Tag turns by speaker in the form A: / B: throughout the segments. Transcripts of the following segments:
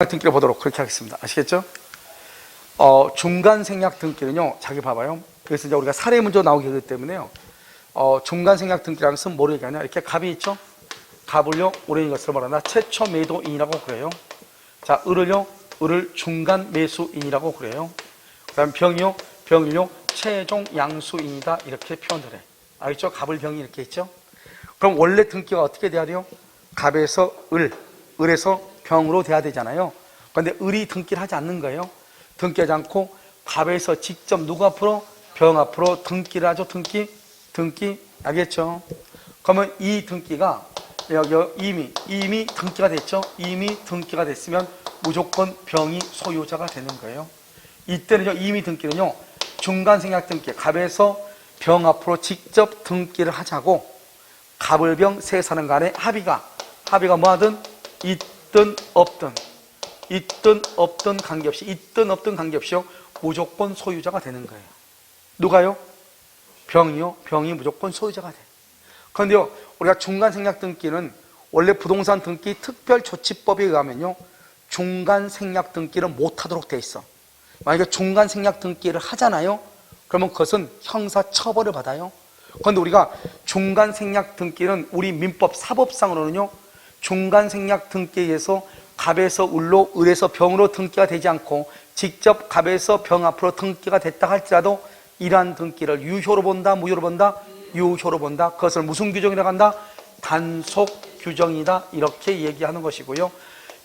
A: 등기를 보도록 그렇게 하겠습니다. 아시겠죠? 중간 생략 등기는요, 자기 봐봐요. 그래서 이제 우리가 사례 문제 나오기 하기 때문에요. 중간 생략 등기라는 것은 뭐를 얘기하냐? 이렇게 갑이 있죠? 갑을요, 우리는 이것을 말한다. 최초 매도인이라고 그래요. 자, 을을 중간 매수인이라고 그래요. 그 다음 병이요, 병을요, 최종 양수인이다. 이렇게 표현을 해. 알겠죠? 갑을 병이 이렇게 있죠? 그럼 원래 등기가 어떻게 돼야 돼요? 갑에서 을에서 병으로 돼야 되잖아요. 그런데 을이 등기를 하지 않는 거예요. 등기하지 않고 갑에서 직접 누구 앞으로? 병 앞으로 등기를 하죠. 등기. 알겠죠? 그러면 이 등기가 이미 등기가 됐죠. 이미 등기가 됐으면 무조건 병이 소유자가 되는 거예요. 이때는요, 이미 등기는요, 중간 생략 등기, 갑에서 병 앞으로 직접 등기를 하자고, 갑을 병 세 사람 간의 합의가 뭐하든 있든 없든 관계없이요, 무조건 소유자가 되는 거예요. 누가요? 병이요. 병이 무조건 소유자가 돼. 그런데요, 우리가 중간 생략 등기는 원래 부동산 등기 특별조치법에 의하면요, 중간 생략 등기를 못하도록 돼 있어. 만약에 중간 생략 등기를 하잖아요, 그러면 그것은 형사 처벌을 받아요. 그런데 우리가 중간 생략 등기는 우리 민법 사법상으로는요, 중간 생략 등기에서 갑에서 을로, 을에서 병으로 등기가 되지 않고 직접 갑에서 병 앞으로 등기가 됐다 할지라도 이러한 등기를 유효로 본다, 무효로 본다? 유효로 본다. 그것을 무슨 규정이라고 한다? 단속 규정이다. 이렇게 얘기하는 것이고요.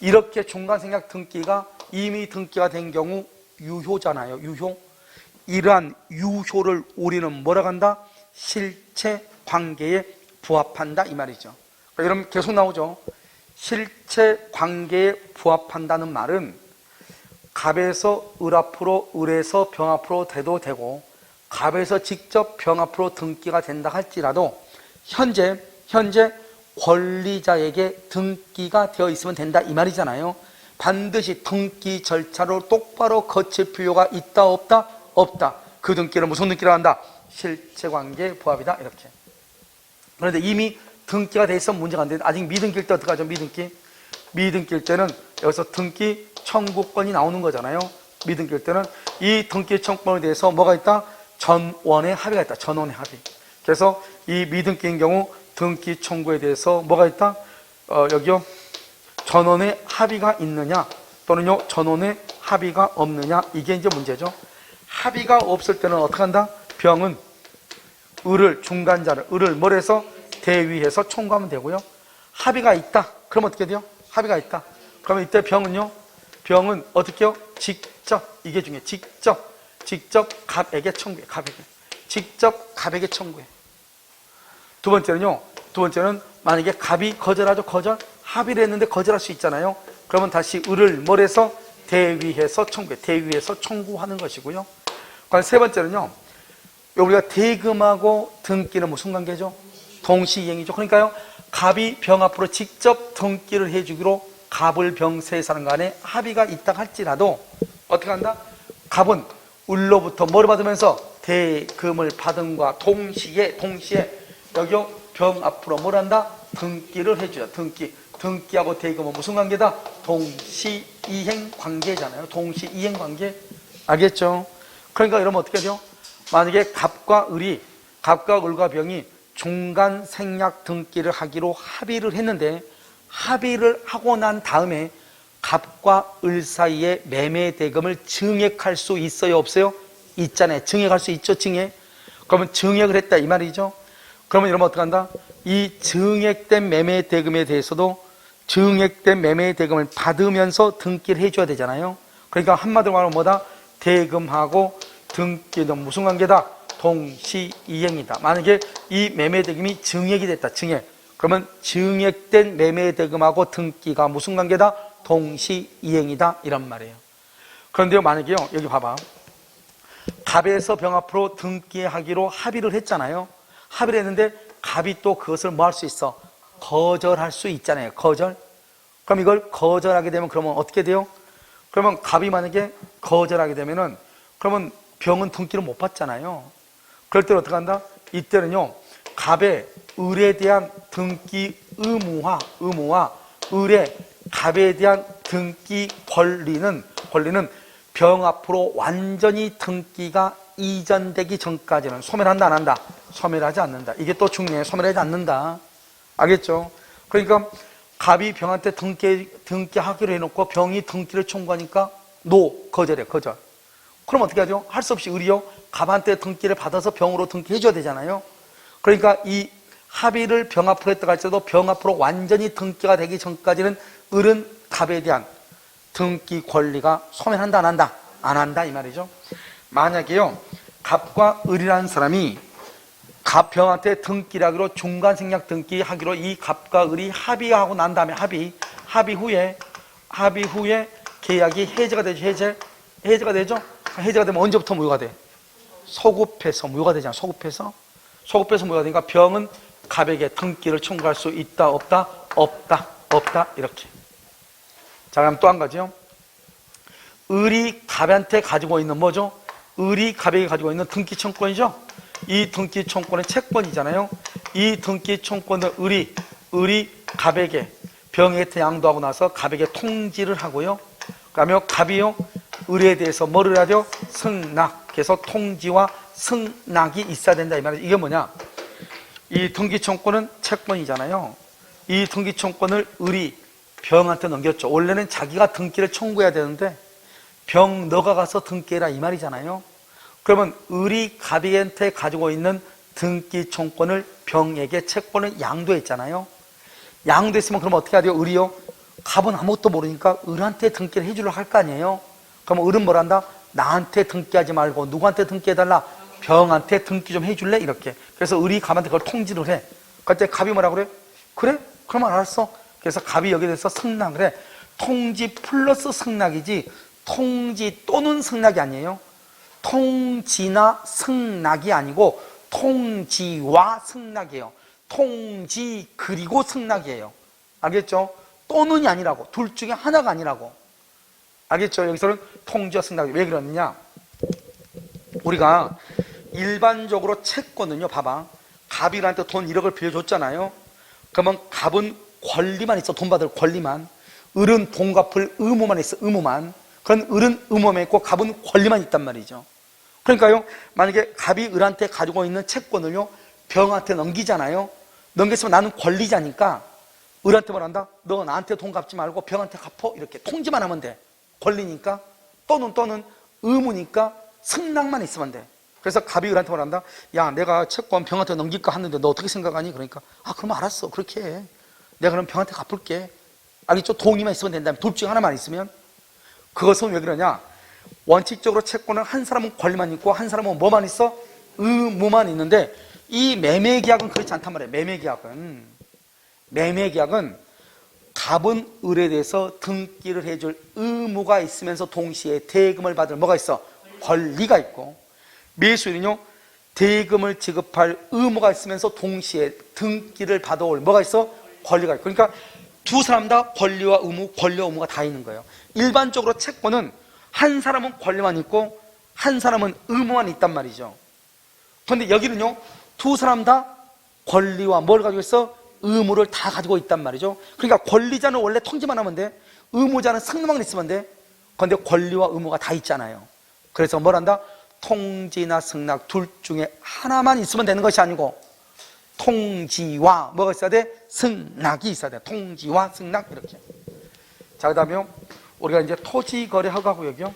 A: 이렇게 중간 생략 등기가 이미 등기가 된 경우 유효잖아요. 유효. 이러한 유효를 우리는 뭐라고 한다? 실체 관계에 부합한다, 이 말이죠. 그러니까 여러분 계속 나오죠. 실체 관계에 부합한다는 말은 갑에서 을 앞으로, 을에서 병 앞으로 돼도 되고, 갑에서 직접 병 앞으로 등기가 된다 할지라도 현재 권리자에게 등기가 되어 있으면 된다, 이 말이잖아요. 반드시 등기 절차로 똑바로 거칠 필요가 있다, 없다? 없다. 그 등기를 무슨 등기를 한다? 실체관계 부합이다, 이렇게. 그런데 이미 등기가 돼 있으면 문제가 안 되는데, 아직 미등기일 때 어떡하죠? 미등기일 때는 여기서 등기 청구권이 나오는 거잖아요. 미등기일 때는 이 등기 청구권에 대해서 뭐가 있다? 전원의 합의가 있다. 전원의 합의. 그래서 이 미등기인 경우 등기 청구에 대해서 뭐가 있다? 여기요, 전원의 합의가 있느냐 또는요, 전원의 합의가 없느냐, 이게 이제 문제죠. 합의가 없을 때는 어떻게 한다? 병은 을을 뭘 해서? 대위해서 청구하면 되고요. 합의가 있다. 그럼 어떻게 돼요? 합의가 있다. 그러면 이때 병은 어떻게 해요? 이게 중요해. 직접 갑에게 청구해. 직접 갑에게 청구해. 두 번째는 만약에 갑이 거절하죠. 합의를 했는데 거절할 수 있잖아요. 그러면 다시 을을 뭘 해서? 대위해서 청구해. 대위해서 청구하는 것이고요. 그럼 세 번째는요, 우리가 대금하고 등기는 무슨 관계죠? 동시이행이죠. 그러니까요, 갑이 병 앞으로 직접 등기를 해주기로 갑을 병 세 사람 간에 합의가 있다 할지라도 어떻게 한다? 갑은 을로부터 뭐를 받으면서? 대금을 받음과 동시에 여기요, 병 앞으로 뭘 한다? 등기를 해줘요. 등기하고 대금은 무슨 관계다? 동시이행 관계잖아요. 동시이행 관계. 알겠죠? 그러니까 이러면 어떻게 돼요? 만약에 갑과 을과 병이 중간 생략 등기를 하기로 합의를 했는데, 합의를 하고 난 다음에 갑과 을 사이에 매매 대금을 증액할 수 있어요, 없어요? 있잖아요. 증액할 수 있죠, 증액. 그러면 증액을 했다, 이 말이죠. 그러면 이러면 어떻게 한다? 이 증액된 매매 대금에 대해서도 증액된 매매 대금을 받으면서 등기를 해줘야 되잖아요. 그러니까 한마디로 말하면 뭐다? 대금하고 등기는 무슨 관계다? 동시이행이다. 만약에 이 매매 대금이 증액이 됐다, 증액. 그러면 증액된 매매 대금하고 등기가 무슨 관계다? 동시이행이다, 이런 말이에요. 그런데요, 만약에요, 여기 봐봐. 갑에서 병 앞으로 등기하기로 합의를 했잖아요. 합의를 했는데 갑이 또 그것을 뭐 할 수 있어? 거절할 수 있잖아요. 거절. 그럼 이걸 거절하게 되면 그러면 어떻게 돼요? 그러면 갑이 만약에 거절하게 되면은 그러면 병은 등기를 못 받잖아요. 그럴 때는 어떻게 한다? 이때는요, 갑의 을에 대한 등기 의무와 을의 갑에 대한 등기 권리는 병 앞으로 완전히 등기가 이전되기 전까지는 소멸한다 안 한다? 소멸하지 않는다. 이게 또 중요해. 소멸하지 않는다. 알겠죠? 그러니까 갑이 병한테 등기하기로 해놓고 병이 등기를 청구하니까 거절해. 거절. 그럼 어떻게 하죠? 할 수 없이 을이요 갑한테 등기를 받아서 병으로 등기해줘야 되잖아요. 그러니까 이 합의를 병 앞으로 했다고 할지라도 병 앞으로 완전히 등기가 되기 전까지는 을은 갑에 대한 등기 권리가 소멸한다 안 한다? 안 한다 이 말이죠. 만약에요 갑과 을이라는 사람이 갑병한테 등기를 하기로 중간생략 등기하기로 이 갑과 을이 합의하고 난 다음에 합의 후에 계약이 해제가 되죠. 해제가 되죠. 해제가 되면 언제부터 무효가 돼? 소급해서 무효가 되잖아. 소급해서 무효가 되니까 병은 갑에게 등기를 청구할 수 있다 없다? 없다 이렇게. 자 그럼 또 한 가지요. 을이 갑한테 가지고 있는 뭐죠? 을이 갑에게 가지고 있는 등기 청구권이죠. 이 등기 청구권의 채권이잖아요. 이 등기 청구권을 을이 갑에게 병에게 양도하고 나서 갑에게 통지를 하고요. 그러면 갑이요 을에 대해서 뭐를 하죠? 승낙. 그래서 통지와 승낙이 있어야 된다 이 말이죠. 이게 뭐냐? 이 등기 청구권은 채권이잖아요. 이 등기 청구권을 을이 병한테 넘겼죠. 원래는 자기가 등기를 청구해야 되는데 병 너가 가서 등기해라 이 말이잖아요. 그러면 을이 갑에게 가지고 있는 등기 청구권을 병에게 채권을 양도했잖아요. 양도했으면 그럼 어떻게 해야 돼요? 을이요 갑은 아무것도 모르니까 을한테 등기를 해주려 할 거 아니에요. 그럼 을은 뭘 한다? 나한테 등기하지 말고 누구한테 등기해달라? 병한테 등기 좀 해줄래? 이렇게. 그래서 을이 갑한테 그걸 통지를 해. 그때 갑이 뭐라 그래? 그래? 그러면 알았어. 그래서 갑이 여기에 대해서 승낙을 해. 통지 플러스 승낙이지 통지 또는 승낙이 아니에요. 통지나 승낙이 아니고 통지와 승낙이에요. 통지 그리고 승낙이에요. 알겠죠? 또는이 아니라고. 둘 중에 하나가 아니라고. 알겠죠? 여기서는 통지와 승낙이 왜 그러느냐? 우리가 일반적으로 채권은요, 봐봐. 갑이 을한테 돈 1억을 빌려줬잖아요. 그러면 갑은 권리만 있어. 돈 받을 권리만. 을은 돈 갚을 의무만 있어. 의무만. 그런 을은 의무만 있고 갑은 권리만 있단 말이죠. 그러니까요, 만약에 갑이 을한테 가지고 있는 채권을요 병한테 넘기잖아요. 넘겼으면 나는 권리자니까 을한테 뭐란다? 너 나한테 돈 갚지 말고 병한테 갚어. 이렇게 통지만 하면 돼. 권리니까. 또는 의무니까 승낙만 있으면 돼. 그래서 갑이 을한테 뭐란다? 야, 내가 채권 병한테 넘길까 하는데 너 어떻게 생각하니? 그러니까 그럼 알았어. 그렇게 해. 내가 그럼 병한테 갚을게. 알겠죠? 동의만 있으면 된다면. 둘 중에 하나만 있으면. 그것은 왜 그러냐? 원칙적으로 채권은 한 사람은 권리만 있고 한 사람은 뭐만 있어? 의무만 있는데 이 매매계약은 그렇지 않단 말이에요. 매매계약은 갑은 을에 대해서 등기를 해줄 의무가 있으면서 동시에 대금을 받을 뭐가 있어? 권리가 있고, 매수인은요 대금을 지급할 의무가 있으면서 동시에 등기를 받아올 뭐가 있어? 권리가 있고. 그러니까 두 사람 다 권리와 의무가 다 있는 거예요. 일반적으로 채권은 한 사람은 권리만 있고 한 사람은 의무만 있단 말이죠. 그런데 여기는요 두 사람 다 권리와 뭘 가지고 있어? 의무를 다 가지고 있단 말이죠. 그러니까 권리자는 원래 통지만 하면 돼. 의무자는 승낙만 있으면 돼. 그런데 권리와 의무가 다 있잖아요. 그래서 뭘 한다? 통지나 승낙 둘 중에 하나만 있으면 되는 것이 아니고 통지와 뭐가 있어야 돼? 승낙이 있어야 돼. 통지와 승낙 이렇게. 자, 그 다음에 우리가 이제 토지거래 허가구역이요.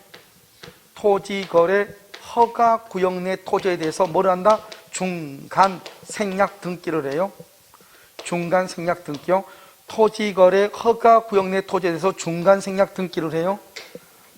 A: 토지거래 허가구역 내 토지에 대해서 뭘 한다? 중간 생략 등기를 해요. 중간 생략 등기요. 토지거래 허가구역 내 토지에 대해서 중간 생략 등기를 해요.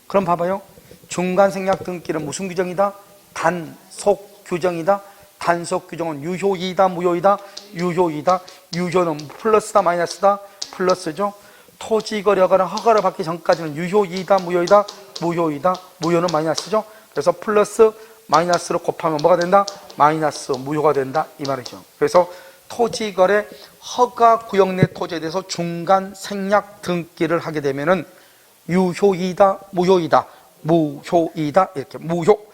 A: 그럼 봐봐요. 중간 생략 등기는 무슨 규정이다? 단속 규정이다. 단속 규정은 유효이다, 무효이다? 유효이다. 유효는 플러스다, 마이너스다? 플러스죠. 토지거래가 허가를 받기 전까지는 유효이다, 무효이다? 무효이다. 무효는 마이너스죠. 그래서 플러스 마이너스로 곱하면 뭐가 된다? 마이너스 무효가 된다 이 말이죠. 그래서 토지거래 허가구역 내 토지에 대해서 중간 생략 등기를 하게 되면은 유효이다, 무효이다, 무효이다 이렇게 무효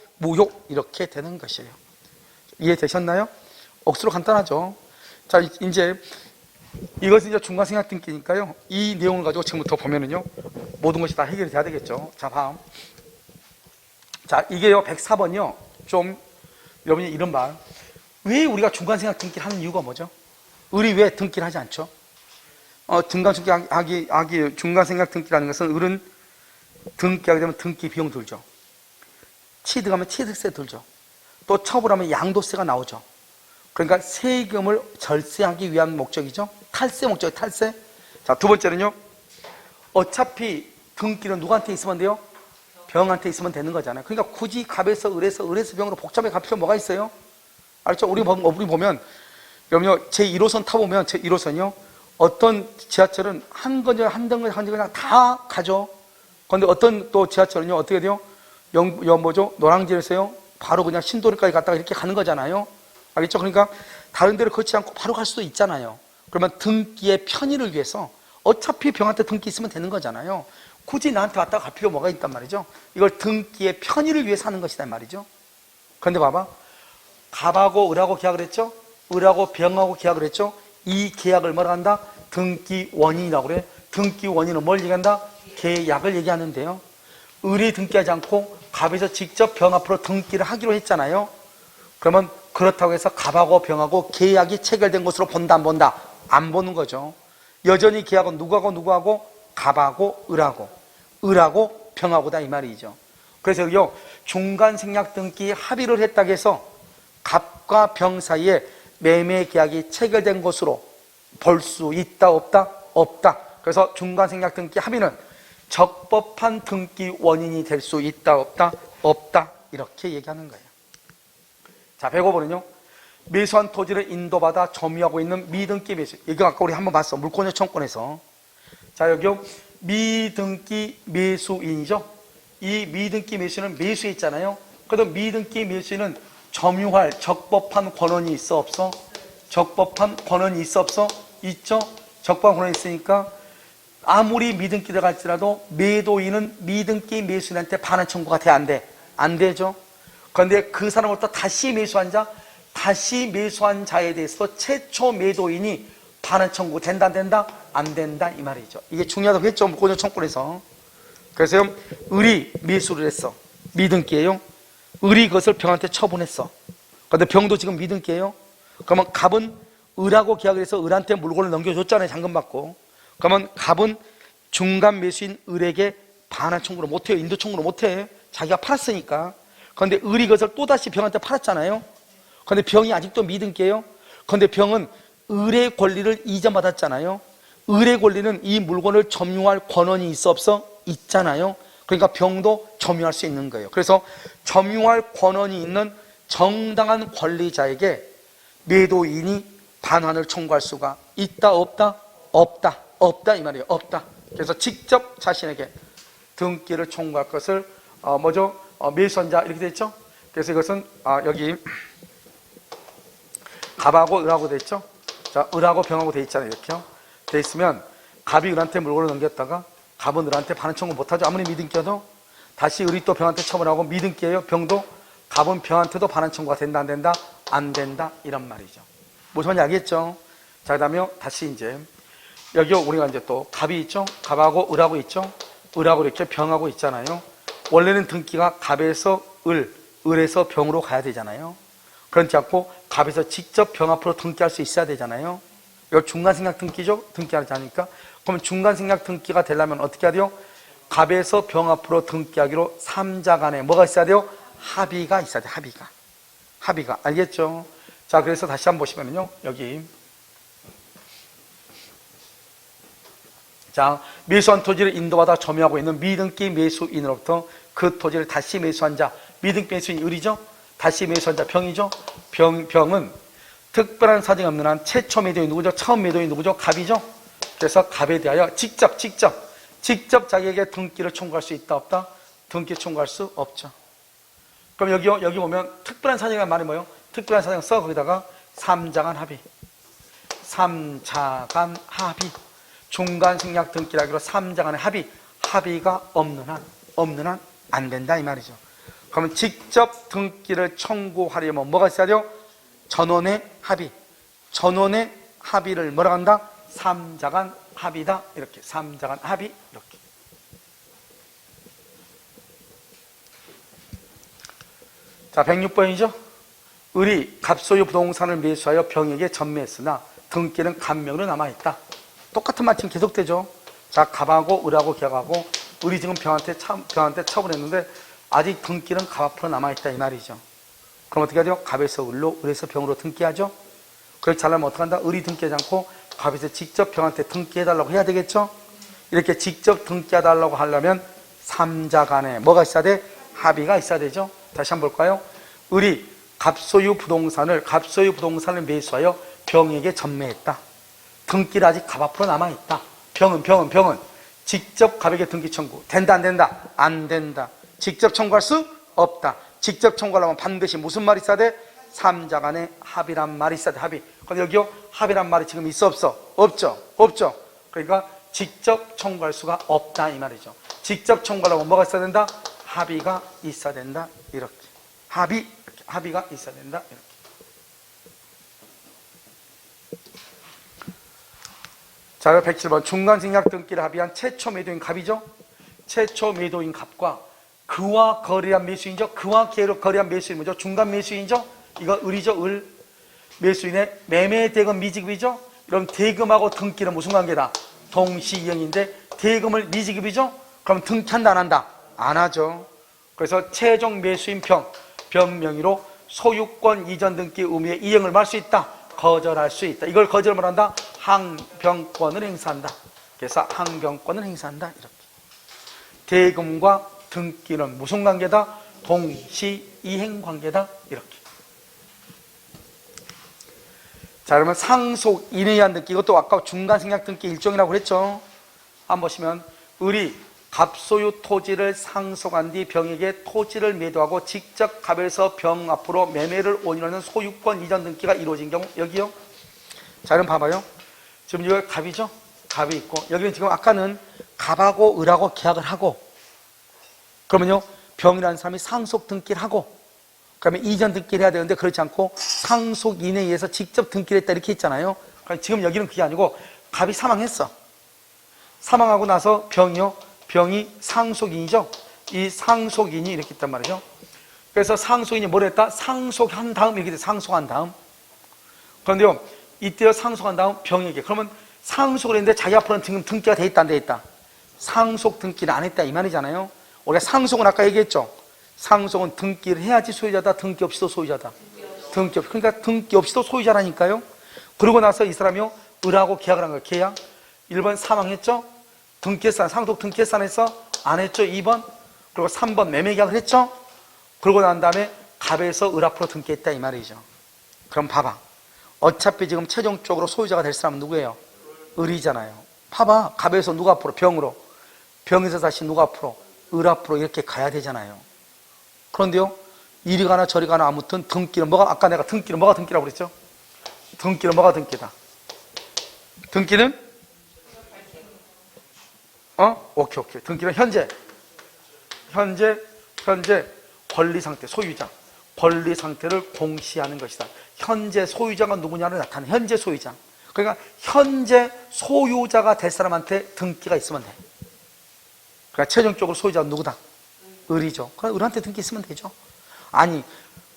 A: 이렇게 되는 것이에요. 이해되셨나요? 억수로 간단하죠. 자, 이제 이것은 이제 중간생략 등기니까요. 이 내용을 가지고 지금부터 보면은요, 모든 것이 다 해결이 돼야 되겠죠. 자, 다음. 자, 이게요, 104번이요. 좀, 여러분이 이런 말. 왜 우리가 중간생략 등기를 하는 이유가 뭐죠? 을이 왜 등기를 하지 않죠? 중간생략 등기라는 것은 을은 등기하게 되면 등기 비용 들죠. 취득하면 취득세 들죠. 또 처분하면 양도세가 나오죠. 그러니까 세금을 절세하기 위한 목적이죠. 탈세 목적, 탈세. 자, 두 번째는요. 어차피 등기는 누구한테 있으면 돼요? 병한테 있으면 되는 거잖아요. 그러니까 굳이 갑에서 을에서 병으로 복잡하게 갈 필요 뭐가 있어요? 알죠? 우리 보면 여러분요, 제1호선 타보면 제1호선이요. 어떤 지하철은 한 덩어리 그냥 다 가죠. 그런데 어떤 또 지하철은요, 어떻게 돼요? 노량진에서요, 바로 그냥 신도리까지 갔다가 이렇게 가는 거잖아요. 알겠죠? 그러니까 다른 데를 걷지 않고 바로 갈 수도 있잖아요. 그러면 등기의 편의를 위해서 어차피 병한테 등기 있으면 되는 거잖아요. 굳이 나한테 왔다가 갈 필요 뭐가 있단 말이죠. 이걸 등기의 편의를 위해서 하는 것이다 말이죠. 그런데 봐봐, 갑하고 을하고 계약을 했죠. 을하고 병하고 계약을 했죠. 이 계약을 뭐라 한다? 등기 원인이라고 그래. 등기 원인은 뭘 얘기한다? 계약을 얘기하는데요. 을이 등기하지 않고 갑에서 직접 병 앞으로 등기를 하기로 했잖아요. 그러면 그렇다고 해서 갑하고 병하고 계약이 체결된 것으로 본다, 안 본다? 안 보는 거죠. 여전히 계약은 누구하고? 갑하고 을하고 병하고다, 이 말이죠. 그래서 여기요, 중간생략 등기 합의를 했다고 해서 갑과 병 사이에 매매 계약이 체결된 것으로 볼 수 있다, 없다? 없다. 그래서 중간생략 등기 합의는 적법한 등기 원인이 될 수 있다, 없다? 없다. 이렇게 얘기하는 거예요. 자, 105번은요. 매수한 토지를 인도받아 점유하고 있는 미등기 매수. 이거 아까 우리 한번 봤어. 물권의 청권에서. 자, 여기요. 미등기 매수인이죠. 이 미등기 매수인은 매수에 있잖아요. 그래도 미등기 매수인은 점유할 적법한 권한이 있어, 없어? 적법한 권한이 있어, 없어? 있죠? 적법한 권한이 있으니까 아무리 미등기 들어갈지라도 매도인은 미등기 매수인한테 반환 청구가 돼, 안 돼? 안 되죠? 그런데 그 사람으로부터 다시 매수한 자에 대해서도 최초 매도인이 반환 청구 된다, 안 된다? 안 된다, 이 말이죠. 이게 중요하다고 했죠, 물권적 청구에서. 그래서 을이 매수를 했어. 미등기예요. 을이 그것을 병한테 처분했어. 그런데 병도 지금 미등기예요. 그러면 갑은 을하고 계약을 해서 을한테 물건을 넘겨줬잖아요, 잔금 받고. 그러면 갑은 중간 매수인 을에게 반환 청구를 못해요. 인도 청구를 못해. 자기가 팔았으니까. 그런데 을이 그것을 또다시 병한테 팔았잖아요. 그런데 병이 아직도 미등기예요. 그런데 병은 을의 권리를 이전받았잖아요. 을의 권리는 이 물건을 점유할 권한이 있어, 없어? 있잖아요. 그러니까 병도 점유할 수 있는 거예요. 그래서 점유할 권한이 있는 정당한 권리자에게 매도인이 반환을 청구할 수가 있다, 없다? 없다. 없다, 이 말이에요. 없다. 그래서 직접 자신에게 등기를 청구할 것을 매수한 자, 이렇게 됐죠? 그래서 이것은 여기 갑하고 을하고 됐죠? 자, 을하고 병하고 돼 있잖아요. 이렇게요. 돼 있으면 갑이 을한테 물건을 넘겼다가 갑은 을한테 반환 청구 못하죠. 아무리 미등기여도. 다시 을이 또 병한테 처분하고 미등기예요. 병도 갑은 병한테도 반환 청구가 된다, 안 된다? 안 된다, 이런 말이죠. 무슨 말인지 알겠죠? 자, 그 다음에 다시 이제 여기 우리가 이제 또 갑이 있죠? 갑하고 을하고 있죠? 을하고 이렇게 병하고 있잖아요. 원래는 등기가 갑에서 을에서 병으로 가야 되잖아요. 그렇지 않고 갑에서 직접 병 앞으로 등기할 수 있어야 되잖아요. 이거 중간생략 등기죠? 등기하지 않으니까. 그러면 중간생략 등기가 되려면 어떻게 해야 돼요? 갑에서 병 앞으로 등기하기로 3자 간에 뭐가 있어야 돼요? 합의가 있어야 돼요. 합의가. 알겠죠? 자, 그래서 다시 한번 보시면요. 여기. 자, 매수한 토지를 인도받아 점유하고 있는 미등기 매수인으로부터 그 토지를 다시 매수한 자, 미등기 매수인이 을이죠? 다시 매수한 자 병이죠? 병은 특별한 사정이 없는 한 최초 매도인 누구죠? 처음 매도인 누구죠? 갑이죠? 그래서 갑에 대하여 직접 자기에게 등기를 청구할 수 있다, 없다? 등기 청구할 수 없죠. 그럼 여기 보면 특별한 사정이라는 말이 뭐예요? 특별한 사정 써, 거기다가 3자간 합의. 3자간 합의. 중간생략 등기라기로 3자간의 합의가 없는 한 안 된다, 이 말이죠. 그러면 직접 등기를 청구하려면 뭐가 있어야 돼요? 전원의 합의. 전원의 합의를 뭐라고 한다? 삼자간 합이다. 이렇게. 삼자간 합이 이렇게. 자, 106번이죠. 을이 갑소유 부동산을 매수하여 병에게 전매했으나 등기는 갑명으로 남아있다. 똑같은 마침 계속되죠. 자, 갑하고 을하고 계약하고 을이 지금 병한테 처분했는데 아직 등기는 갑 앞으로 남아있다 이 말이죠. 그럼 어떻게 하죠? 갑에서 을로, 을에서 병으로 등기하죠. 그렇게 잘하면 어떻게 한다? 을이 등기하지 않고 갑에서 직접 병한테 등기해달라고 해야 되겠죠. 이렇게 직접 등기해달라고 하려면 삼자 간에 뭐가 있어야 돼? 합의가 있어야 되죠. 다시 한번 볼까요? 을이 갑소유 부동산을 매수하여 병에게 전매했다. 등기는 아직 갑 앞으로 남아있다. 병은 직접 갑에게 등기 청구 된다 안 된다? 안 된다. 직접 청구할 수 없다. 직접 청구하려면 반드시 무슨 말이 있어야 돼? 삼자 간에 합의란 말이 있어야 돼. 합의. 근데 여기요 합의란 말이 지금 있어 없어? 없죠. 그러니까 직접 청구할 수가 없다 이 말이죠. 직접 청구하려면 뭐가 있어야 된다? 합의가 있어야 된다. 이렇게. 합의가 있어야 된다. 이렇게. 자, 107번 중간생략 등기를 합의한 최초 매도인 갑이죠. 최초 매도인 갑과 그와 거래한 매수인이죠. 그와 거래한 매수인 뭐죠? 중간 매수인이죠. 이거 을이죠. 을. 매수인의 매매 대금 미지급이죠. 그럼 대금하고 등기는 무슨 관계다? 동시이행인데 대금을 미지급이죠. 그럼 등기한다 안 한다? 안 하죠. 그래서 최종 매수인 병 명의로 소유권 이전 등기 의무의 이행을 할 수 있다. 거절할 수 있다. 이걸 거절을 한다. 항변권을 행사한다. 그래서 항변권을 행사한다. 이렇게. 대금과 등기는 무슨 관계다? 동시이행 관계다. 이렇게. 자, 그러면 상속 인의한 등기, 이것도 아까 중간생략 등기 일종이라고 그랬죠. 한번 보시면 을이 갑소유 토지를 상속한 뒤 병에게 토지를 매도하고 직접 갑에서 병 앞으로 매매를 원인하는 소유권 이전 등기가 이루어진 경우, 여기요. 자, 그럼 봐봐요. 지금 여기 갑이죠. 갑이 있고 여기는 지금 아까는 갑하고 을하고 계약을 하고, 그러면요 병이라는 사람이 상속 등기를 하고 그러면 이전 등기를 해야 되는데 그렇지 않고 상속 인에 의해서 직접 등기를 했다 이렇게 했잖아요. 그러니까 지금 여기는 그게 아니고 갑이 사망했어. 사망하고 나서 병이 상속인이죠. 이 상속인이 이렇게 있단 말이죠. 그래서 상속인이 뭘 했다? 상속한 다음 이렇게 돼. 상속한 다음. 그런데요 이때 상속한 다음 병에게, 그러면 상속을 했는데 자기 앞으로는 지금 등기가 돼 있다 안 돼 있다? 상속 등기를 안 했다 이 말이잖아요. 우리가 상속은 아까 얘기했죠. 상속은 등기를 해야지 소유자다. 등기 없이도 소유자다. 등기 없이. 그러니까 등기 없이도 소유자라니까요. 그러고 나서 이 사람이요 을하고 계약을 한 거예요. 계약. 1번 사망했죠. 등기했어. 상속 등기했어? 안 했죠. 2번. 그리고 3번 매매 계약을 했죠. 그러고 난 다음에 갑에서 을 앞으로 등기했다 이 말이죠. 그럼 봐봐. 어차피 지금 최종적으로 소유자가 될 사람은 누구예요? 을이잖아요. 봐봐. 갑에서 누가 앞으로? 병으로. 병에서 다시 누가 앞으로? 을 앞으로 이렇게 가야 되잖아요. 그런데요 이리 가나 저리 가나 아무튼 등기는 뭐가, 아까 내가 등기는 뭐가 등기라고 그랬죠? 등기는 뭐가 등기다? 등기는 오케이. 등기는 현재 권리 상태, 소유자 권리 상태를 공시하는 것이다. 현재 소유자가 누구냐를 나타내는 현재 소유자. 그러니까 현재 소유자가 될 사람한테 등기가 있으면 돼. 그러니까 최종적으로 소유자는 누구다? 을이죠. 그럼 을한테 등기 있으면 되죠. 아니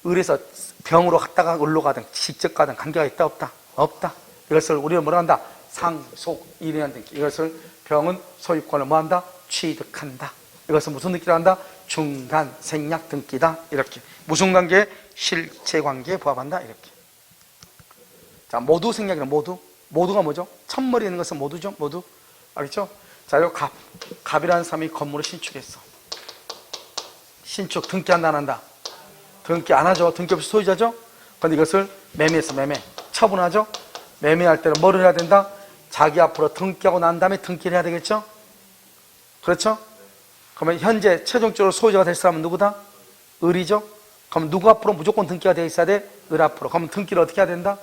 A: 을에서 병으로 갔다가 을로 가든 직접 가든 관계가 있다 없다? 없다. 이것을 우리는 뭐라 한다? 상속 인의한 등기. 이것을 병은 소유권을 뭐한다? 취득한다. 이것은 무슨 등기를 한다? 중간 생략 등기다. 이렇게. 무슨 관계? 실체 관계에 부합한다. 이렇게. 자, 모두 생략이란 모두가 뭐죠? 첫머리에 있는 것은 모두죠. 모두. 알겠죠? 자, 요 갑이라는 사람이 건물을 신축했어. 신축 등기한다 안 한다? 등기 안 하죠. 등기 없이 소유자죠. 그런데 이것을 매매해서 처분하죠. 매매할 때는 뭐를 해야 된다? 자기 앞으로 등기하고 난 다음에 등기를 해야 되겠죠. 그렇죠? 그러면 현재 최종적으로 소유자가 될 사람은 누구다? 을이죠. 그럼 누구 앞으로 무조건 등기가 되어 있어야 돼? 을 앞으로. 그러면 등기를 어떻게 해야 된다?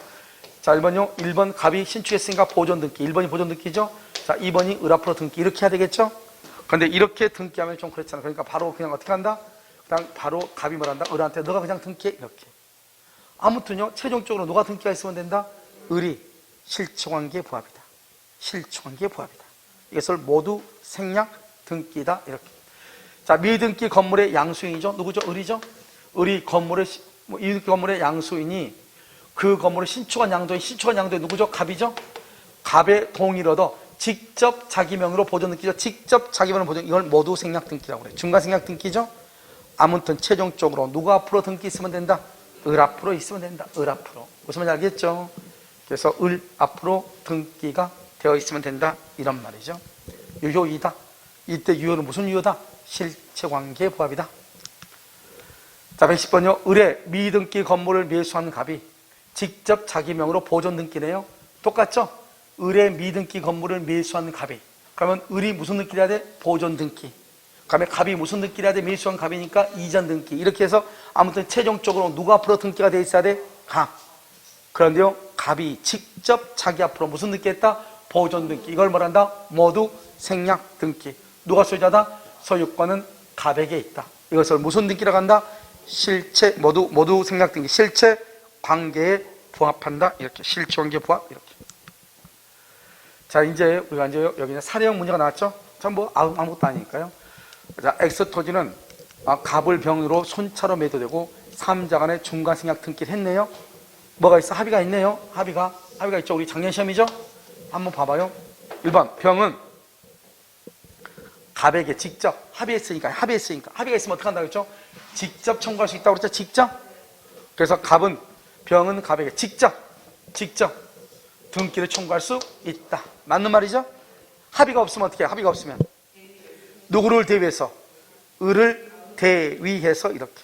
A: 자, 1번요. 1번 갑이 신축했으니까 보존 등기. 1번이 보존 등기죠. 자, 2번이 을 앞으로 등기. 이렇게 해야 되겠죠. 그런데 이렇게 등기하면 좀 그렇잖아. 그러니까 바로 그냥 어떻게 한다? 그냥 바로 갑이 뭐란다? 을한테 너가 그냥 등기해. 이렇게. 아무튼요 최종적으로 누가 등기가 있으면 된다? 을이 실체관계에 부합이다. 실추관계 부합이다. 이것을 모두 생략 등기다. 이렇게. 자, 미등기 건물의 양수인이죠. 누구죠? 을이죠. 을이 건물의 이 건물의 양수인이 그 건물의 신축한 양도인, 신축한 양도인 누구죠? 갑이죠. 갑의 동의를 얻어 직접 자기 명의로 보존 등기죠. 직접 자기 명의로 보존, 이걸 모두 생략 등기라고 그래요. 중간 생략 등기죠. 아무튼 최종적으로 누가 앞으로 등기 있으면 된다? 을 앞으로 있으면 된다. 을 앞으로. 무슨 말인지 알겠죠? 그래서 을 앞으로 등기가 되어 있으면 된다. 이런 말이죠. 유효이다. 이때 유효는 무슨 유효다? 실체관계 부합이다. 자, 110번요. 을의 미등기 건물을 매수한 갑이 직접 자기 명의로 보존 등기네요. 똑같죠? 을의 미등기 건물을 매수한 갑이. 그러면 을이 무슨 등기를 해야 돼? 보존 등기. 그다음에 갑이 무슨 등기를 해야 돼? 매수한 갑이니까 이전 등기. 이렇게 해서 아무튼 최종적으로 누가 앞으로 등기가 돼 있어야 돼? 갑. 그런데요, 갑이 직접 자기 앞으로 무슨 등기했다? 보존 등기. 이걸 뭐란다? 모두 생략 등기. 누가 소유자다? 소유권은 갑에게 있다. 이것을 무슨 등기라고 한다? 실체, 모두 생략 등기. 실체 관계에 부합한다. 이렇게. 실체관계 부합. 이렇게. 자, 이제 우리가 이제 여기 사례형 문제가 나왔죠? 전 뭐 아무것도 아니니까요. 자, X 토지는 갑을 병으로 손차로 매도되고 3자 간의 중간 생략 등기를 했네요. 뭐가 있어? 합의가 있네요. 합의가 있죠. 우리 작년 시험이죠? 한번 봐봐요. 1번, 병은 갑에게 직접 합의가 있으면 어떻게 한다고 했죠? 직접 청구할 수 있다고 그랬죠? 직접. 그래서 병은 갑에게 직접 등기를 청구할 수 있다. 맞는 말이죠? 합의가 없으면 어떻게 해요? 합의가 없으면 누구를 대위해서? 을을 대위해서. 이렇게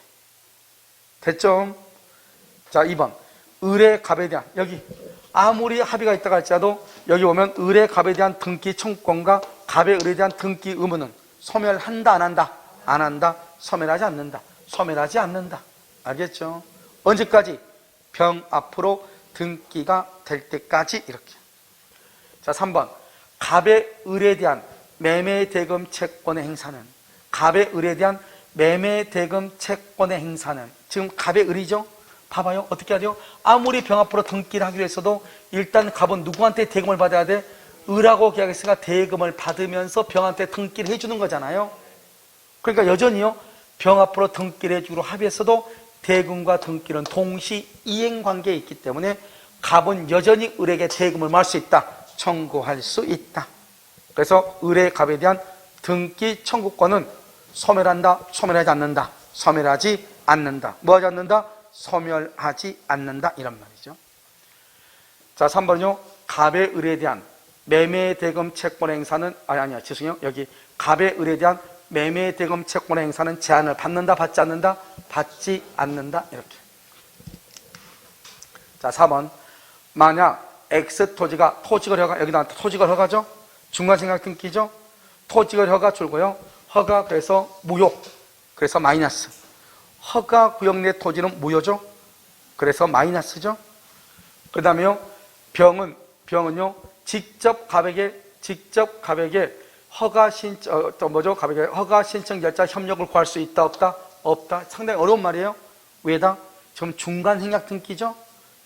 A: 됐죠? 자, 2번, 을의 갑에 대한, 여기 아무리 합의가 있다고 할지라도 여기 보면 을의 갑에 대한 등기 청구권과 갑의 을에 대한 등기 의무는 소멸한다, 안 한다? 안 한다. 소멸하지 않는다. 알겠죠? 언제까지? 병 앞으로 등기가 될 때까지. 이렇게. 자, 3번, 갑의 을에 대한 매매 대금 채권의 행사는, 갑의 을에 대한 매매 대금 채권의 행사는, 지금 갑의 을이죠? 봐봐요. 어떻게 하죠? 아무리 병 앞으로 등기를 하기로 했어도 일단 갑은 누구한테 대금을 받아야 돼? 을하고 계약했으니까 대금을 받으면서 병한테 등기를 해주는 거잖아요. 그러니까 여전히요, 병 앞으로 등기를 해주기로 합의했어도 대금과 등기는 동시 이행 관계에 있기 때문에 갑은 여전히 을에게 대금을 말할 수 있다. 청구할 수 있다. 그래서 을의 갑에 대한 등기 청구권은 소멸한다, 소멸하지 않는다. 소멸하지 않는다. 뭐하지 않는다? 소멸하지 않는다. 이런 말이죠. 자, 3번요. 갑의 을에 대한 매매 대금 채권 행사는 죄송해요. 여기 갑의 을에 대한 매매 대금 채권 행사는 제한을 받는다, 받지 않는다? 받지 않는다. 이렇게. 자, 4번. 만약 X 토지가 허가, 여기 나한테 토지가 허가죠? 중간생각 등기죠? 토지가 허가 줄고요. 허가 그래서 무효. 그래서 마이너스. 허가 구역 내 토지는 무효죠? 그래서 마이너스죠? 그 다음에요. 병은요. 직접 갑에게 허가 신청, 갑에게 허가 신청 결자 협력을 구할 수 있다, 없다? 없다. 상당히 어려운 말이에요. 왜다? 지금 중간 생략 등기죠?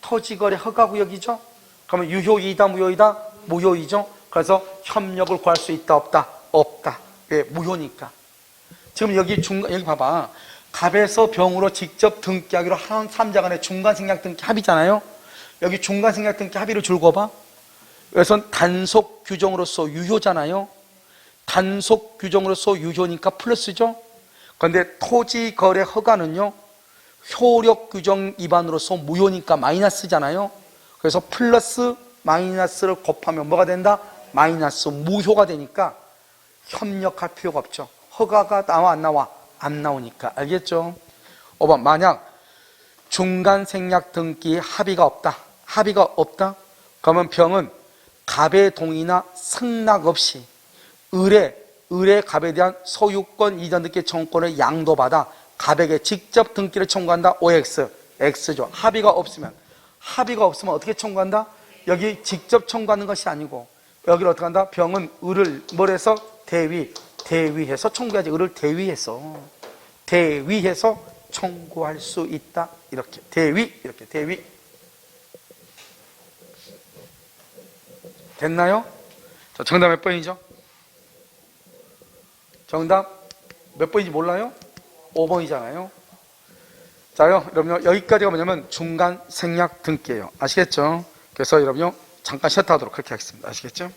A: 토지거래 허가구역이죠? 그러면 유효이다, 무효이다? 무효이죠? 그래서 협력을 구할 수 있다, 없다? 없다. 왜? 무효니까. 지금 여기 봐봐. 갑에서 병으로 직접 등기하기로 한 3자 간의 중간 생략 등기 합의잖아요? 여기 중간 생략 등기 합의를 줄고 봐. 여기선 단속 규정으로서 유효잖아요? 단속 규정으로서 유효니까 플러스죠? 그런데 토지거래 허가는요, 효력 규정 위반으로서 무효니까 마이너스잖아요. 그래서 플러스 마이너스를 곱하면 뭐가 된다? 마이너스 무효가 되니까 협력할 필요가 없죠. 허가가 나와 안 나와? 안 나오니까. 알겠죠? 5번, 만약 중간 생략 등기에 합의가 없다. 그러면 병은 갑의 동의나 승낙 없이 을의 갑에 대한 소유권 이전 등기 청구권을 양도받아 갑에게 직접 등기를 청구한다. OX, X죠. 합의가 없으면 어떻게 청구한다? 여기 직접 청구하는 것이 아니고 여기를 어떻게 한다? 병은 을을 뭘 해서? 대위해서 청구해야지. 을을 대위해서 청구할 수 있다. 이렇게 대위 됐나요? 자, 정답 몇 번이죠? 정답 몇 번인지 몰라요? 5번이잖아요. 자요, 여러분요, 여기까지가 뭐냐면 중간 생략 등기예요. 아시겠죠? 그래서 여러분요, 잠깐 쉬었다 하도록 그렇게 하겠습니다. 아시겠죠?